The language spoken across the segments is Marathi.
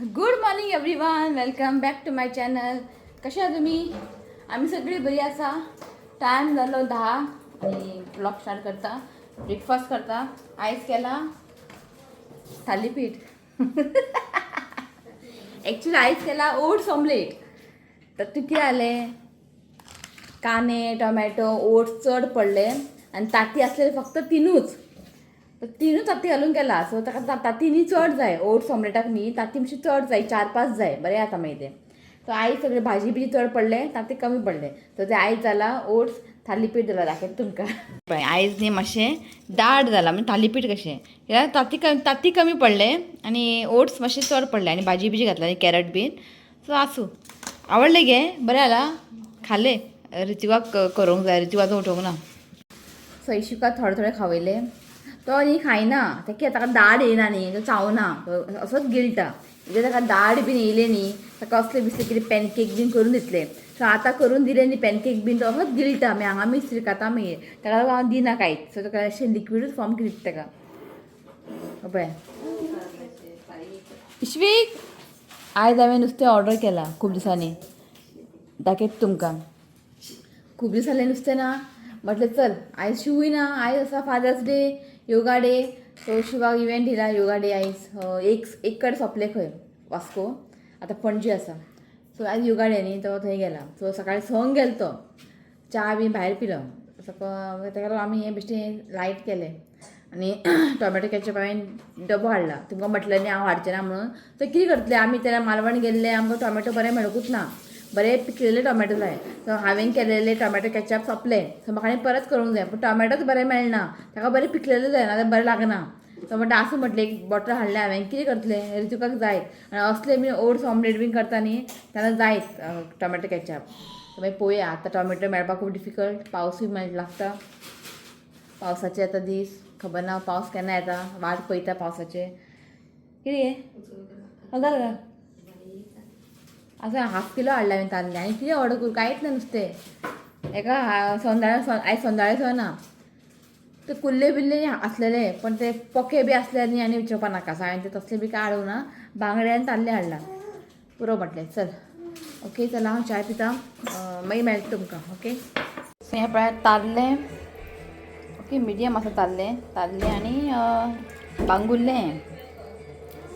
Good morning everyone, welcome back to my channel. कशा आहात तुम्ही? आम्ही सगळी बरी आसा. टायम जालो 10 आणि ब्लॉग स्टार्ट करता. ब्रेकफास्ट करता. आयज केला थालीपीठ. ॲक्च्युली आयज केला ओट्स ऑमलेट. तर तू कितें जालें, कांदे टोमॅटो ओट्स चड पडले आणि ताटी असलेले फक्त तीनूच. तर तीनूच ताती घालून केला. सो ताका तातींनी चड जाय. ओट्स ऑमलेटाक न्ही ताती मातशी चड जाय, 4-5 जाय, बरें जाता मागीर तें. सो आयज सगळे भाजी बिजी चड पडले, ताती कमी पडले. सो ते आयज जाला ओट्स थालीपीठ जाला. दाखयता तुमकां. पळय आयज न्ही मातशें दाट जाला, म्हणजे थालीपीठ कशें कित्याक ताती कमी पडले आणि ओट्स मातशे चड पडले आणि भाजी बिजी घातला आनी कॅरट बीन. सो आसूं, आवडले गे, बरें जाला. खाले. रितीवाक करूंक जाय, रितीवाक उठोवंक ना. सो इशुका थोडे थोडे खावयले. तो न्ही खायना. ताका दाड येयना न्ही, तो चावना, असोच गिळटा. म्हणजे ताका दाड बीन येयले न्ही, ताका असले बिसले कितें पॅनकेक बीन करून दितले. सो आतां करून दिले न्ही पॅनकेक बीन, तो असोच गिळटा. मागीर हांगा मिक्स खाता मागीर. ताका हांव दिना कांयच. सो ताका अशें लिक्विडूच फॉर्म दिता ताका. पळय इश्वीक, आयज हांवें नुस्तें ऑर्डर केलां खूब दिसांनी. दाखयता तुमकां. खूब दीस जालें नुस्तें ना. म्हटलें चल आयज शिवूय ना. आयज आसा Father's Day, yoga day. So शिवाक इव्हेंट दिला योगा डे आयज. एक कडेन सोंपले खंय वास्को, आतां पणजे आसा. सो आयज योगा डे न्ही, तो थंय गेला. सो सकाळीं संक गेलो तो. च्या बी भायर पिलो. ताका लागून आमी हें बेश्टें लायट केलें. आनी टोमॅटो कॅचअप हांवें डबो हाडला. तुमकां म्हटलें न्ही हांव हाडचें ना म्हणून. तर कितें करतलें आमी, तेन्ना मालवण गेल्ले, आमकां टोमॅटो बरें मेळकूच ना. बरे पिकलेले टोमॅटो जाय. सो हांवें केलेले टोमॅटो कॅचअप सोंपले. सो म्हाका आनी परत करूंक जाय. पूण टोमॅटोच बरें मेळना. ताका बरें पिकलेले जाय, नाजाल्यार बरें लागना. सो म्हणटा आसूं म्हटलें एक बॉटल हाडलें हांवें. कितें करतलें, रितुकाक जाय. आनी असले बी ओट्स ऑमलेट बीन करता न्ही, तेन्ना जायत टोमॅटो कॅचअप. सो मागीर पळोवया. आतां टोमॅटो मेळपाक खूब डिफिकल्ट. पावसूय लागता. पावसाचे आतां दीस, खबर ना पावस केन्ना येता. वाट पळयता पावसाचे. कितें घाल असं 1/2 किलो हाडला हांवें ताल्ले. आनी कितें ऑर्डर करूं, कांयच ना नुस्तें. एका आयज सोंदाळे ना. ते कुल्ले बिल्ले आसलेले, पण ते पोके बी असले न्ही आनी विचारपा नाका. सो हांवें ते तसले बी कांय हाडूंक ना. बांगडे आनी ताल्ले हाडला. पुरो म्हटलें चल. ओके चला हांव चाय पिता. मागीर मेळटा तुमकां. ओके. सो हें पळयात ताल्ले. ओके मिडियम आसा ताल्ले आनी बांगुल्ले.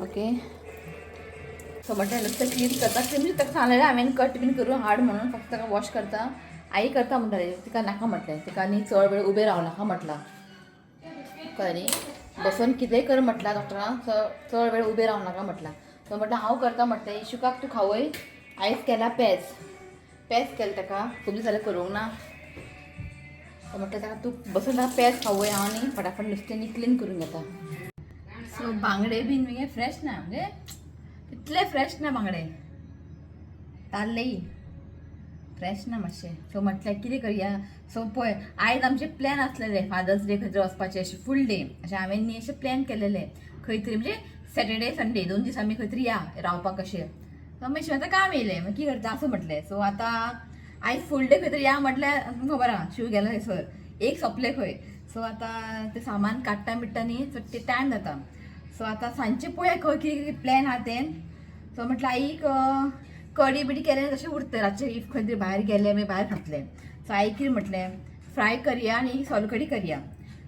ओके. सो म्हटलें नुस्तें क्लीन करता. क्लीन ताका सांगलेलें हांवें कट बीन करून हाड म्हणून. फक्त ताका वॉश करता. आई करता म्हणटाली. तिका नाका म्हटलें. तिका न्ही चड वेळ उबें रावं नाका म्हटलां. कळ्ळें न्ही. बसून कितेंय कर म्हटलां डॉक्टरान. चड वेळ उबें रावं नाका म्हटलां. सो म्हटलें हांव करता म्हटलें. इशुकाक तूं खावय. आयज केला पेज केलें ताका. खूब दीस जालें करूंक ना. सो म्हटलें ताका तूं बसून ताका पेज खावय. हांव न्ही फटाफट नुस्तें न्ही क्लीन करून घेता. सो बांगडे बीन मगे फ्रेश ना, म्हणजे तितले फ्रेश ना बांगडे. ताल्लेय फ्रेश ना मातशे. सो म्हटलें कितें करया. सो पळय आयज आमचे प्लॅन आसलेले फादर्स डे खंय तरी वचपाचें अशें फूल डे. अशें हांवें न्ही अशें प्लॅन केलेले खंय तरी, म्हणजे सॅटर्डे संडे 2 दीस आमी खंय तरी या रावपाक अशें. सो मागीर शिवाय काम येयलें. मागीर कितें करता असं म्हटलें. सो आतां आयज फूल डे खंय तरी या म्हटल्यार तुमकां खबर आहा शिव गेलो थंयसर. एक सोंपलें खंय. सो आतां तें सामान काडटा बिडटा न्ही, सो ते टायम जाता. सो आतां सांजचें पळोवया खंय कितें प्लॅन आहा तें. सो म्हटलं आईक कडी बिडी केलें तशें उरता. रातचें इफ खंय तरी भायर गेले मागीर भायर खातलें. सो आई कितें म्हटलें फ्राय करया आनी सोलकडी करया.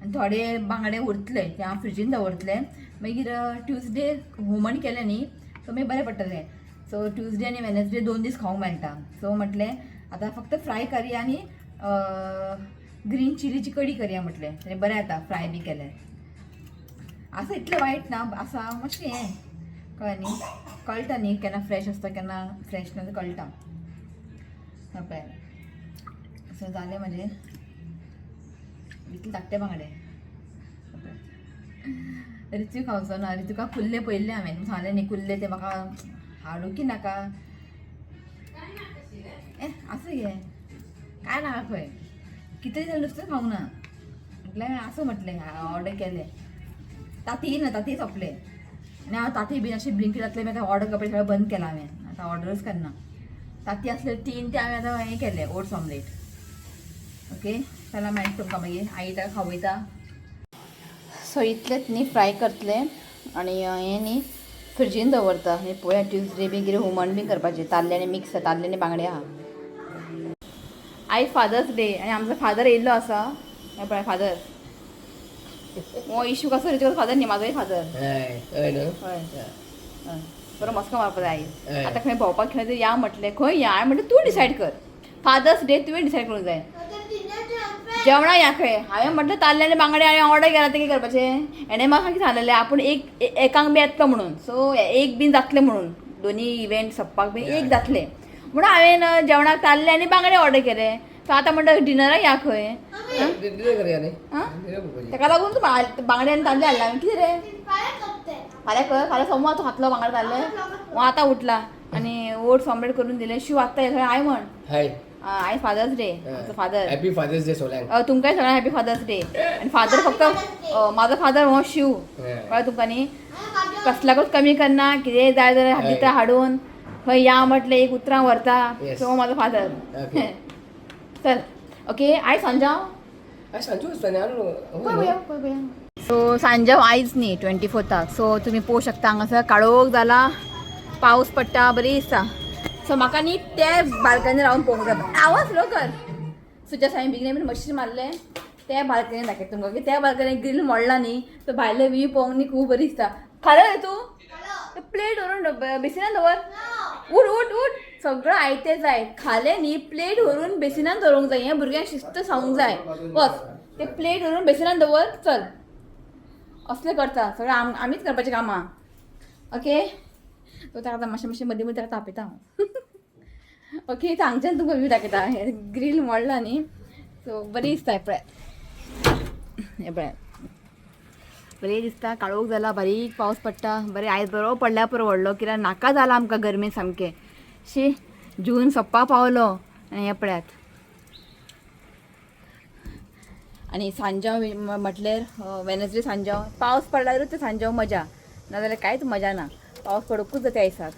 आनी थोडे बांगडे उरतले ते हांव फ्रिजीन दवरतलें. मागीर ट्युजडे हुमण केलें न्ही, सो मागीर बरें पडटलें. सो ट्युजडे आनी वेनसडे 2 दीस खावंक मेळटा. सो म्हटलें आतां फक्त फ्राय करया आनी ग्रीन चिलीची कडी करया म्हटलें. तें बरें जाता फ्राय बी केलें. असं इतलें वायट ना. आसा मातशें हें कळ्ळें न्ही. कळटा न्ही केन्ना फ्रेश आसता केन्ना फ्रेश ना कळटा. पळय सो जालें म्हजें. इतले धाकटे बांगडे. रितू खावचो ना. रितुका कुल्ले पयल्ले हांवें. सांगलें न्ही कुल्ले ते म्हाका हाडूं की नाका. असं घे काय नाका खंय. कितें जालें नुस्तें खावंक ना. म्हटलें असं म्हटलें ऑर्डर केलें. ताती सोंपले. आनी हांव ताती बीन अशें ब्लिंकिटांतले मागीर ऑर्डर करपाचें सगळें बंद केलां हांवें. आतां ऑर्डरच करना. ताती आसले 3 ते हांवें आतां हें केलें ओट्स ऑमलेट. ओके चला मेळटा तुमकां मागीर. आई ताका खावयता. सो इतलेंच न्ही फ्राय करतलें. आनी हें न्ही फ्रिजीन दवरता आनी पळोवया ट्युजडे बी कितें हुमण बी करपाचें ताल्ले आनी मिक्स ताल्ले आनी बांगडे आहा. आयज फादर्स डे आनी आमचो फादर येयल्लो आसा. हें पळय फादर हो इशू कसो तुजो फादर न्ही म्हाजोय फादर. हय हय बरो मस्को मारपा जाय आयज. आतां खंय भोंवपाक खंय तरी या म्हटलें खंय या हांवें म्हणलें तूं डिसायड कर. फादर्स डे तुवें डिसायड करूंक जाय. जेवणा या खंय हांवें म्हटलें ताल्ले आनी बांगडे हांवें ऑर्डर केला तें कितें करपाचें. हेणें म्हाका कितें सांगलेलें आपूण एकांक बी येतलो म्हणून. सो एक बीन जातलें म्हणून दोनी इव्हेंट सोंपपाक बी एक जातलें म्हणून हांवें जेवणाक ताल्ले आनी बांगडे ऑर्डर केले. सो आतां म्हणटा डिनराक या खंय. ताका लागून तूं बांगडे आनी ताल्ले हाडला हांवें. कितें रे फाल्यां कर फाल्यां सोमवार तूं खातलो बांगडे ताल्ले. हो आतां उठला आनी ओट्स ऑमलेट करून दिलें. शिव आत्ता खंय आय म्हण. आयज father's day. Father happy fathers day सगळ्यांक. तुमकांय सगळ्यांक हॅपी फादर्स डे. आनी फादर फक्त म्हाजो फादर हो शिव कळ्ळें तुमकां न्ही. कसल्याकूच कमी करना. कितेंय जाय जाल्यार दिता हाडून. खंय या म्हटलें एक उतरां व्हरता. सो म्हाजो फादर. चल ओके आयज सांजाव. सो सांजाव आयज न्ही 24th. सो तुमी पळोवंक शकता हांगासर काळोख जाला पावस पडटा बरी दिसता. सो म्हाका न्ही ते बाल्कनी रावन पळोवंक जाय. आवाज लो कर. सो जस्ट हांवें बेगिना बीन मशीन मारलें त्या बाल्कनीन दाखयता तुमकां की त्या बाल्कनीक ग्रील मोडला न्ही तो भायले व्यू पळोवंक न्ही खूब बरी दिसता. खालें रे तूं प्लेट व्हरून बेसिनान दवर. उठ उठ उठ सगळं आयतें जाय. खालें न्ही प्लेट व्हरून बेसिनान दवरूंक जाय. हें भुरग्यांक शिस्त सांगूंक जाय. बस ते प्लेट व्हरून बेसिनान दवर. चल असलें करता सगळें आमीच करपाचीं कामां. ओके सो ताका आतां मातशें मदीं मदीं ताका तापयता हांव. ओके हांगच्यान तुमकां व्यू दाखयता. ग्रील मोडला न्ही सो बरी दिसता. हें पळय बरें दिसता. काळोख जाला बारीक पावस पडटा. बरें आयज बरो पडल्या पुरो व्हडलो कित्याक नाका जाला आमकां गरमेन सामकें. शी जून सोंपपाक पावलो आनी हें पळयात. आनी सांजाव म्हटल्यार वेनसडे सांजाव पावस पडल्यारूच सांजाव मजा नाजाल्यार कांयच मजा ना. पावस पडोकूच जाता दिसाक.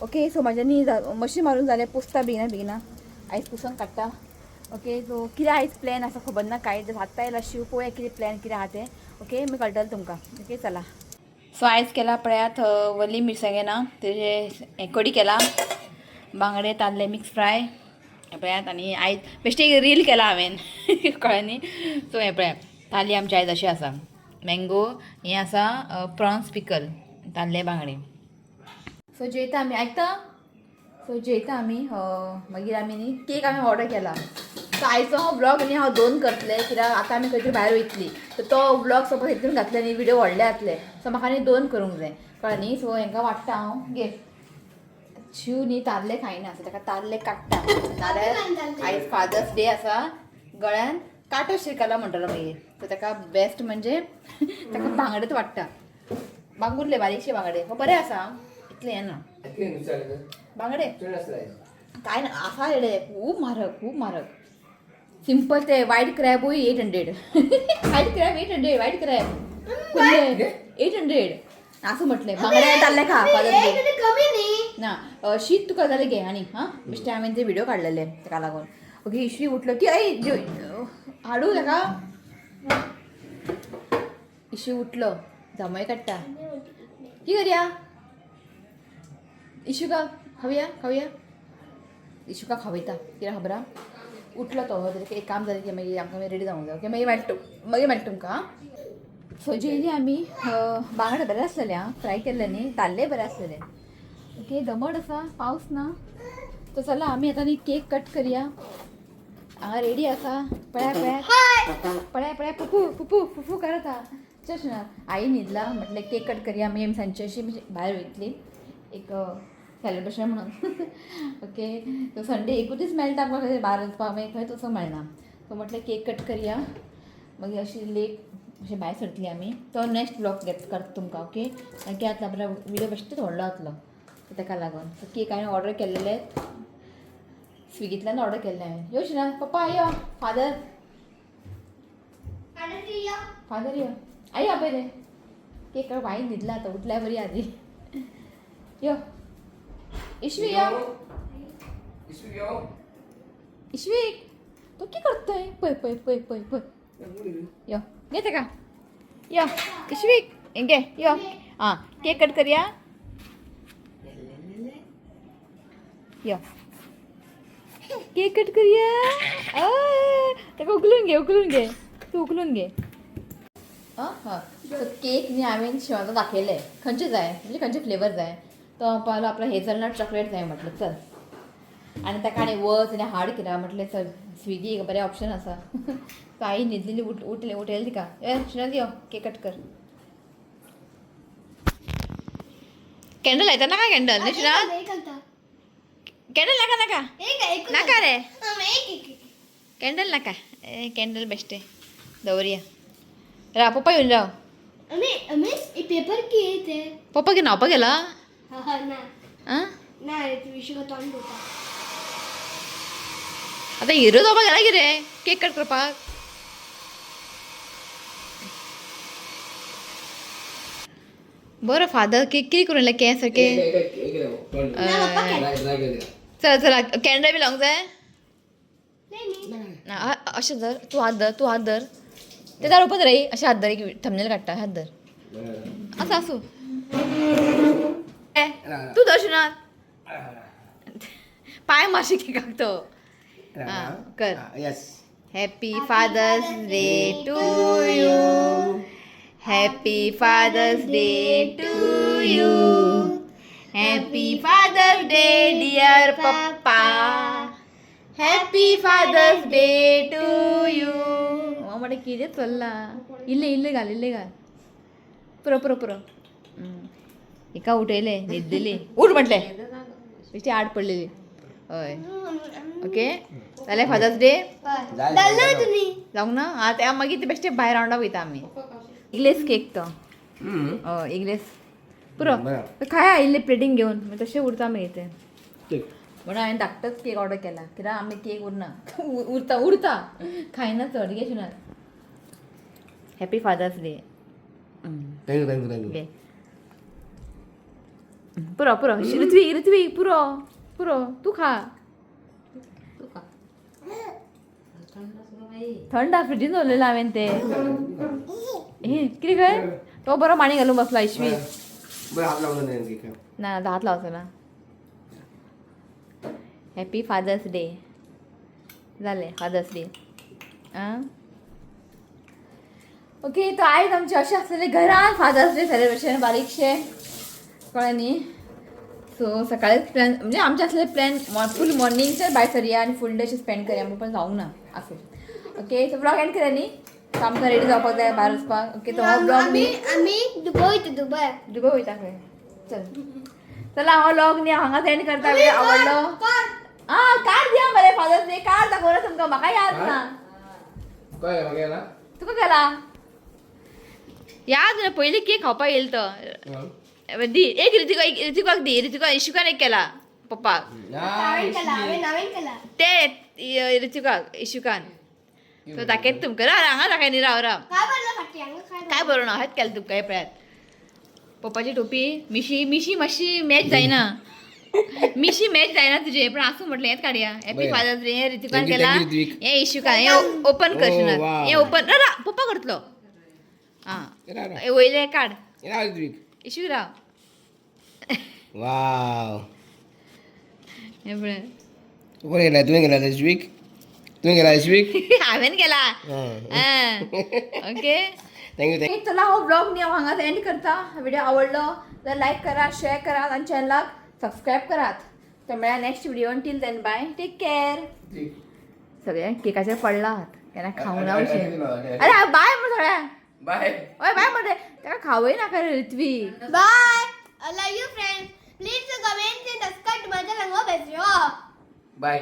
ओके सो म्हाज्या न्ही मशीन मारून जालें पुसता बेगिना बेगिना आयज पुसून काडटा. ओके सो कितें आयज प्लॅन आसा खबर ना कांय. आत्तां येयला शिव पळोवया कितें प्लॅन कितें आहा तें. ओके मी कळटलें तुमकां. ओके चला. सो आयज केला पळयात वली मिरसांगे ना तेजे कडी केला. बांगडे ताल्ले मिक्स फ्राय हें पळयात. आनी आयज बेश्टे एक रील केला हांवें कळ्ळें न्ही. सो हें पळयात ताल्ली आमची आयज अशी आसा. मँगो हें आसा प्रॉन्स पिकल ताल्ले बांगडे. सो जेयता आमी आयकता. सो जेयता आमी मागीर आमी न्ही केक हांवें ऑर्डर केला. सो आयचो हो ब्लॉग न्ही हांव 2 करतलें कित्याक आतां आमी खंय तरी भायर वयतलीं. सो तो ब्लॉग सपोज हितून घातले न्ही विडियो व्हडले जातले. सो म्हाका न्ही 2 करूंक जाय कळ्ळें न्ही. सो हेंकां वाडटा हांव घे. शिव न्ही ताल्ले खायना सो ताका ताल्ले काडटा. नाल्यार आयज फादर्स डे आसा गळ्यान कांटो शिरकला म्हणटलो मागीर. सो ताका बेस्ट म्हणजे ताका बांगडेच वाडटा. बांगुरले बारीकशे बांगडे हो बरें आसा. इतलें हें ना बांगडे काय ना आसा रे खूब म्हारग. सिंपल ते वायट क्रॅबूय 800. वायट क्रॅब 800. वायट क्रॅब कुल्ले 800 असं म्हटलें. बांगडे ताल्ले खा ना शीत तुका जालें घे आनी हां बेश्टे हांवें ते व्हिडिओ काडलेले ताका लागून. ओके इश्वी उठलो की हाडू ताका. इश्वी उठलो जांभळे काडटा. कितें करया इशुका खावया. इशुका खावयता कित्याक खबर आहा उठलो तो एक काम जालें की मागीर आमकां रेडी जावंक जाय. ओके मागीर मेळटा तुमकां. सो जेयली आमी बांगडे बरें आसलेले आं फ्राय केल्ले न्ही ताल्ले बरें आसलेले. ओके दमट आसा पावस ना. तो चला आमी आतां न्ही केक कट करया. हांगा रेडी आसा पळया पुपू करता. चश ना आई न्हिदला म्हटलें केक कट करया. आमी सांजची अशी भायर वयतली एक सेलिब्रेशन म्हणून. ओके सो संडे एकूच दीस मेळटा आमकां खंय भायर वचपाक मागीर खंयच वचूंक मेळना. सो म्हटलें केक कट करया मागीर अशी लेट अशें भायर सरतली आमी. तो नेक्स्ट ब्लॉग करता तुमकां. ओके की आतां आपल्या विडियो बेश्टेच व्हडलो जातलो सो ताका लागून. सो केक हांवें ऑर्डर केल्लेले स्विगींतल्यान ऑर्डर केल्ले हांवें. योश ना पप्पा यो फादर यो आई या पळय केक आई न्हिदला आतां उठल्या बरी आदी. यो इश्वी यो इश्वीक तो कितें करताय पळय यो घे ताका यो इश्वीक घे यो आं केक कट करया. या केक कट करूया. ताका उकलून घे तू उकलून घे. हय सो केक न्ही हांवें शेवंतो दाखयले खंयचे जाय म्हणजे खंयचे फ्लेवर जाय तो पावलो आपलो हेझलनट चॉकलेट जाय म्हटलं चल. आनी ताका आनी वच आनी हाड केला म्हटलें चल स्विगी एक बरें ऑप्शन आसा. सो आई न्हिदलेली उठयली तिका श्रीनाथ यो केक कट कर. कॅन्डल लायता नाका कॅन्डल न्ही श्रीनाथ. कॅन्डल नाका नाका रे कॅन्डल नाका कॅन्डल बेश्टे दवरया. राव पप्पा येवन राव. पेपर किती पप्पा कितें न्हांवपाक गेला. आं आतां हिरो जावपाक गेला कितें केक कट करपाक. बरो फादर केक कितें करून कें सारकें. चला चला कॅन्डल बी लावंक जाय. अशें धर तूं हात धर ते दार ओपन रे अशें हात धर एक थंबनेल काडटा हात धर असं आसूं तूं दर्शनात पाय मारशी केकाक तो. कर happy fathers Day to you. Happy fathers Day to you. Happy fathers Day dear पप्पा. Happy fathers Day to you. म्हणे कितें चल्ला इल्ले घाल पुरो एका उठयले न्हिदलेली उठ म्हटलें बेश्टी आड पडलेली. हय ओके जालें फादर्स डे जावंक ना. आतां मागीर ते बेश्टे भायर रावंडाक वयता आमी. इगलेस केक तो हय इगलेस पुरो खाया इल्ले प्लेटींग घेवन तशें उरता मागीर ते. म्हणून हांवें धाकटोच केक ऑर्डर केला कित्याक आमी केक उरता खायना चड घे ना. Happy fathers day. थँक्यू पुरो ऋत्वी पुरो तू खा. थंड फ्रिजीन दवरलेलो हांवें ते कितें खंय तो बरो माणी घालून बसला इश्वी. ना हात लावचो ना. हॅपी फादर्स डे जालें फादर्स डे. आं ओके तो आयज आमचें अशें आसलेलें घरान फादर्स डे सेलिब्रेशन बारीकशें कळ्ळें न्ही. सो सकाळीच प्लॅन म्हणजे आमचें आसलें प्लॅन फूल मॉर्निंगचेर भायर सरया आनी फूल डे अशें स्पेंड करया म्हणून पण जावंक ना आसूं. ओके सो ब्लॉग एंड करया न्ही. सो आमकां रेडी जावपाक जाय भायर वचपाक. ओके तो हो ब्लॉग आमी दुबय वयता खंय चल चला हो ब्लॉग न्ही हांगाच एंड करता. आवडलो कार्ड दिया मरे फादर्स डे कार्ड दाखोवना तुमकां म्हाका याद ना. तुका गेला याद ना पयलीं केक खावपाक येयलो तो दी एक ऋतिकाक दी ऋतिका इशुकान एक केला पप्पाक ते ऋतिकाक इशुकान तो दाखयत तुमकां हांगा दाखय न्ही राव काय बरो ना हेच केलें तुमकां हे पळयात. पप्पाची टोपी मिशी मातशी मॅच जायना तुजे पण आसूं म्हटलें हेंच काडया. हॅपी फादर्स डे हे ऋतिकान केला हे इशुकान हे ओपन करशिना हे ओपन ना पप्पा करतलो. आं वयले काड इशू राव. वाव हे पळय कोणी गेला तुवें गेला दिस वीक हांवें केला. Okay thank you. चला हो ब्लॉग न्ही हांव हांगाच एंड करता. व्हिडिओ आवडलो जाल्यार लायक करा शेअर करात आनी चॅनलाक सबस्क्रायब करात. तर मेळ्या next video till then bye take care. सगळे केकाचेर पडलात केन्ना खावं ना अशें. अरे बाय म्हण सगळ्यांक बाय बाय म्हणटे ताका खावय नाका रे Ritvi. Bye I love you friends. Please comment and subscribe to my channel. Bye.